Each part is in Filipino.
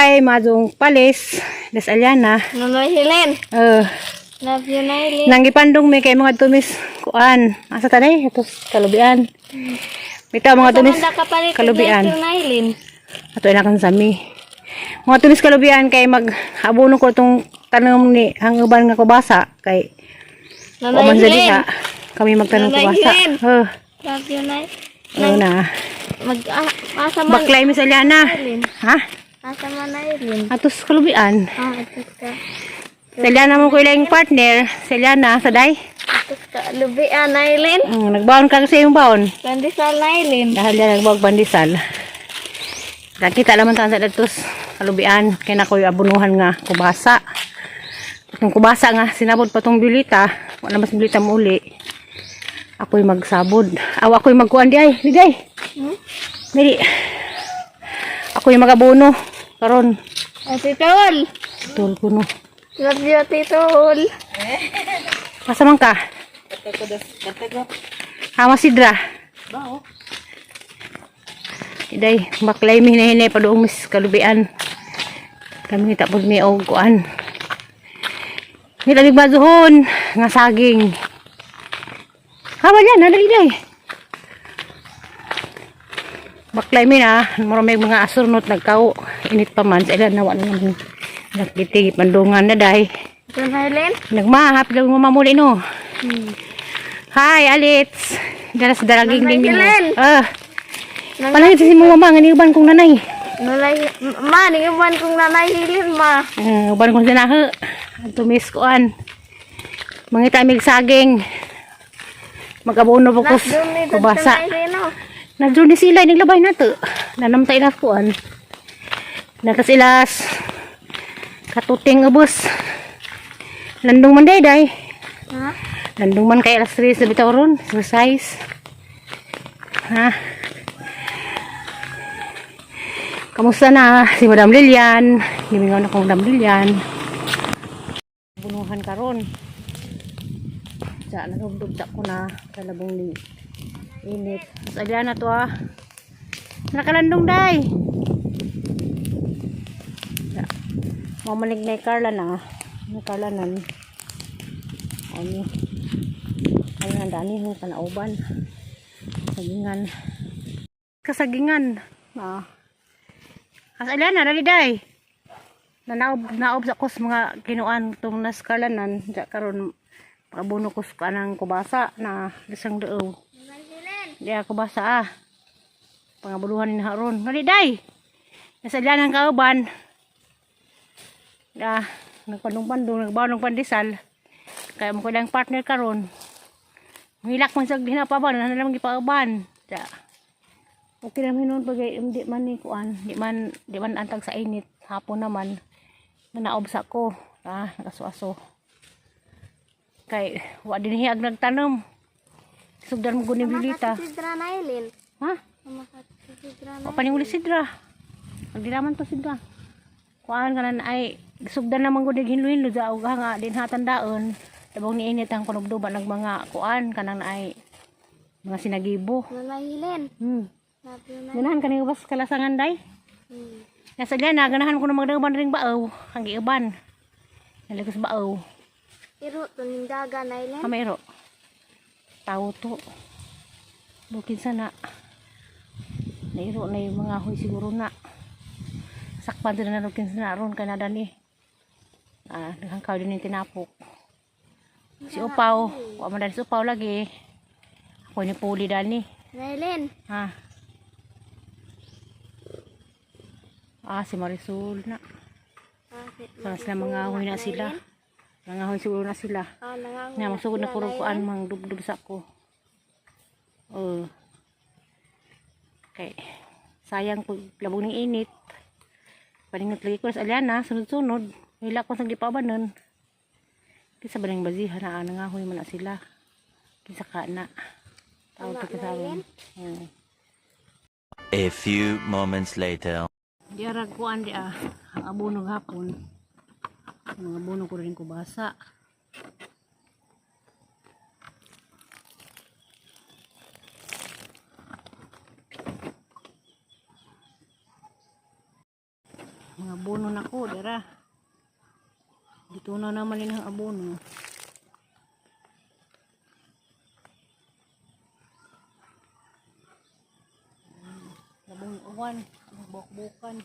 day, majong palis. Das Aliana. Nonoy Helen. Love you, Nailin. Nanggipandong may kay mga tumis kuan. Asa tanay? Ito, kalubian. Bitaw mga tumis kalubian. Ato ina kan sami. Mga tumis kalubian kay mag-abono ko tong tanom ni ang uban nga kubasa kay Nonoy Helen. Kami magtanong kubasa. Love you, Nay. Na. Asa man. Baklay Miss Aliana. Ha? Asa man, Nailin. Atos kalubian. Atos ka. Saliana mo ko ilang partner. Saliana, saday. Atos ka. Lubian, Nailin. Nagbaon ka kasi yung baon. Pandesal, Nailin. Dahil yan nagbawag pandesal. Nakita naman tayo sa datos kalubian. Kaya na ko yung abunuhan nga kubasa. Itong kubasa nga, sinabod pa tong bilita. Wala mas bilita mo uli. Ako'y magsabod. Ako'y magkuhan di ay. Ligay. Dili. Ako'y magabuno. Karon. Titol. Tol ko no. Love you, Titol. Asa man ka? Hama sidra. Bao. Iday, baklay mi hinahinay pa doong mis kalubian. Kami tapos mi og kuan. Ni lamig bazuhon nga saging. Hama yan, nadali day. Baklay mi na, maraming mga asurnot nagkao. Init pa man, sa ilan nawa naman. Nagkitig, pandungan na day. Ito, Nailin. Nagmahap, daw mamamuli no. Hi, Alits. Daras daraging din mo. Palangit si mo mama, nganiuban kong nanay. Ma, niguban kong nanay Hilin, ma. Uban kong sinahe. Tumis koan. Mangita mig saging. Magabuno po kus. Kubasa. Nagdun ni sila, naglabay na to. Nanamtay na koan. Natas ilas. Katuting ubos. Landong man day. Ha? Landong man kay alas 3 sa bitaw ron. Exercise. Ha? Kamusta na si Madam Lilian? Gimingaw na kong Madam Lilian. Bunuhan karon. Sa nagdugdug ko na sa labong ni init. Sa na to ah. Nakalandong day. Mamalig na Carla na. Ni Carla nan. Ani. Ay nandani ho kanauban. Sagingan. Kasagingan. Asalan na dali day. Naob sa kos mga kinuan tong naskalanan ja karon pabuno kos kanang kubasa na lisang deew. Di ako basa pangabuluhan ni haron. Dali day. Nasalan ang kauban. Nagpandong-pandong nagbaon ng pandesal. Kaya mo ko lang partner karon. Hilak man sa hinapaban na lang gipauban. Ja. Okay naman noon pag di man ni kuan, di man antag sa init hapon naman naobsa ko, nakasuaso. Kay wa din hiyag nagtanom. Sugdan mo guni bilita. Sidra Nailin. Ha? Sidra O paninguli sidra. Ang dilaman to sidra. Kuan kanan ay sugdan naman guni hinlo-hinlo sa uga nga din hatandaon. Tabong ni init ang kunugduban ng mga kuan kanang ay mga sinagibo. Nailin. Ganahan kanang ubas kalasangan day. Nasa diyan ganahan ko na magdaban ring baaw, ang giuban. Nalagos baaw. Iro to ning daga Nailin. Mayro. Tao to. Bukin sana. Nairo na yung mga hoy siguro na. Sakpan din na bukin sana ron kanada ni. Nagangkaw din yung tinapok. Si Upaw, wa man si Upaw lagi. Ako ni Puli dani. Nailin. Si Marisol na. Sila mga ahoy na sila. Mga ahoy siguro na sila. Na masugod na puro kuan mang dubdub sa ko. Okay. Sayang pag labong ng init. Paningot lagi ko sa Aliana, sunod-sunod. Hila ko sa gipabanon. Kisa ba ng bazihan na nangahoy man na sila. Kisa ka na. Tawag ka sa amin. A few moments later. Diarag ko andi ang abunog hapon. Ang abunog ko rin kubasa. Mga abono na ko, dira. Dito na naman yun ang abono. Labong uwan, buk-bukan.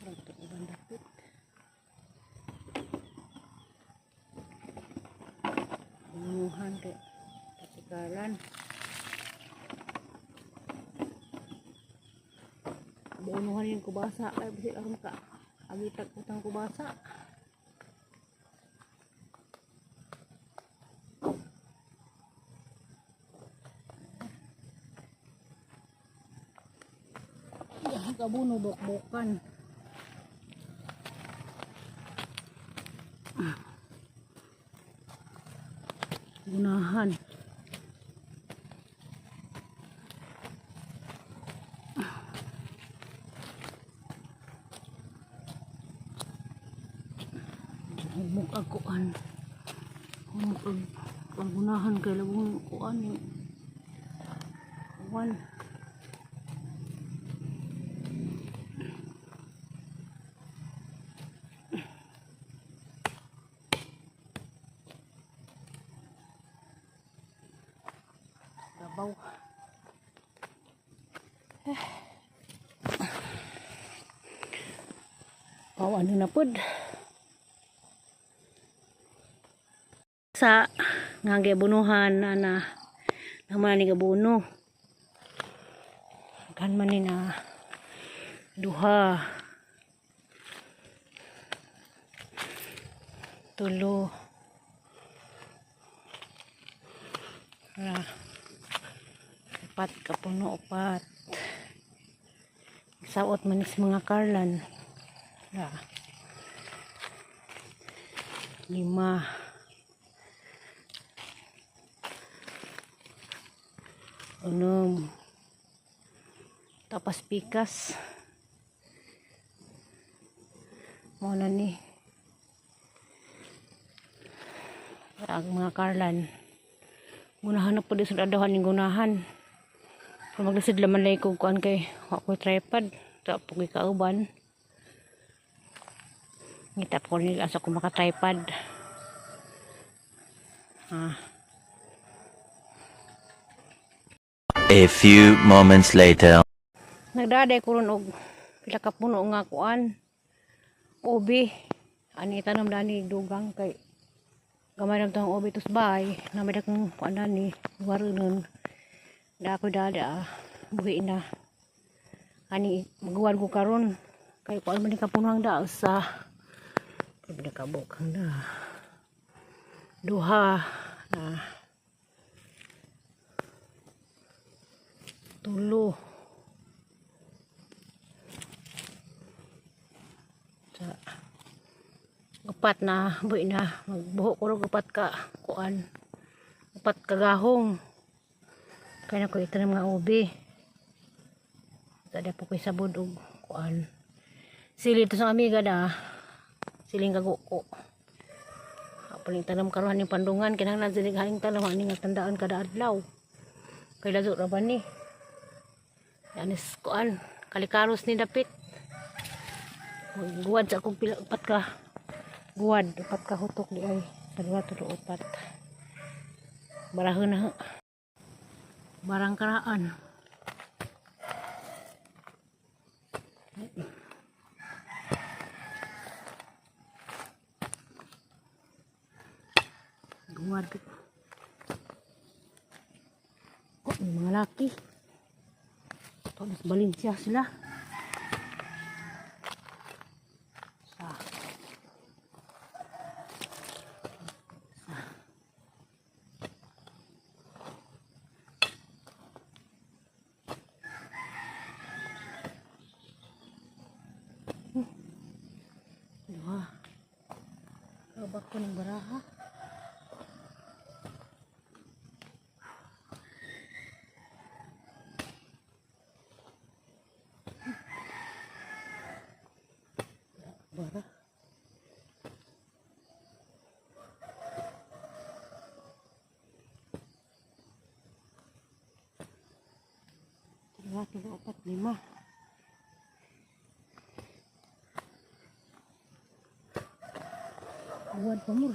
Ito uban dapit. Bunuhan kay katikalan. Bunuhan yung kubasa. Ay, bisit aron ka. Agitag utang kubasa. Yan, kabuno, buk-bukan. Gunahan. Humok ang kuan. Humok ang gunahan kay labong kuan yung kuan. Baw. Ano na pod. Sa ngage bunuhan na naman ni gabuno. Kan man ni na duha. Tulo. Upat kapuno, upat. Saot manis mga karlan. 5. 6. Tapas pikas. Muna ni. Ang mga karlan. Gunahan na po din sa adahan ng gunahan. Kung maglasid laman lang ko kuan kay ako tripod. Tapos ko kauban. Ngitap ko nila asa ko maka-tripod. A few moments later. Nagdaday ko ron og pila ka puno nga kuan. Ubi. Ani tanom dani dugang kay gamay lang tong ubi tus bay. Namay dakong kuan dani warunon. Da ko dada buhi na. Ani magwan ko karon kay kuan man ka puno ang da sa pinakabukang na. Duha na. 3. Sa 4 na buhi na magbuho ko ro 4 ka kuan 4 ka gahong kaya na ko itanim nga ubi tada po ko'y sabod og kuan sili to sa amiga da siling kaguko apaling tanam karon ning pandungan kinahanglan siling haling tanam ani nga tandaan kada adlaw kay lazo ra ba ni anis kuan kalikaros ni dapit guwad sa akong pila 4 ka guwad 4 ka hutok di ay kadua tulo 4 barahon na barang karaan guwad kok may mga laki ito nas Valencia sila Wah, kabak ko ng baraha. Bara. 5. Buat pamur.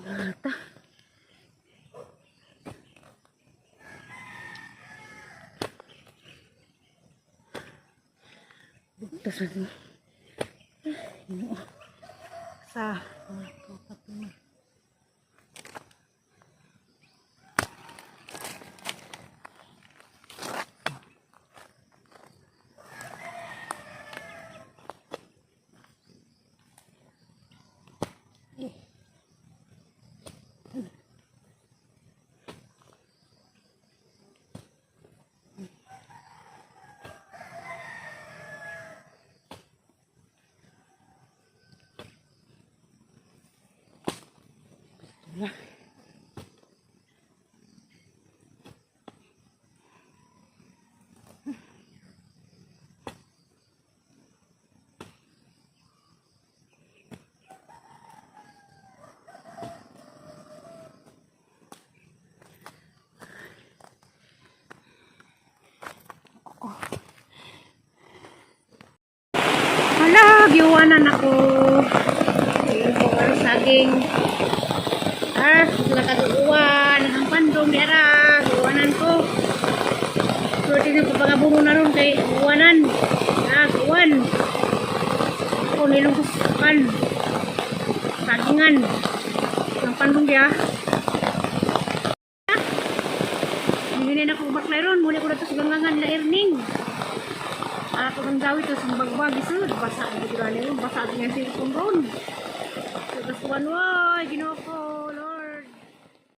Mata. Buktas natin. Ini sa 4, 5. Ya. Hala, giwanan ako. Ayun po ang saging. Sila katuuan, ang pandong dera, iwanan ko. So, tingnan ko pagabuno na ron kay iwanan. Iwan. Ako, nilong ko sagingan. Ang pandong dia. Hindi na ako baklay ron. Muli ko na ito sa gangangan na earning. Ako ng daw ito sa bagbag isod. Basa ang bigla niyo. Basa ang nga silipon ron. So, kasuan, why, ginoo ko.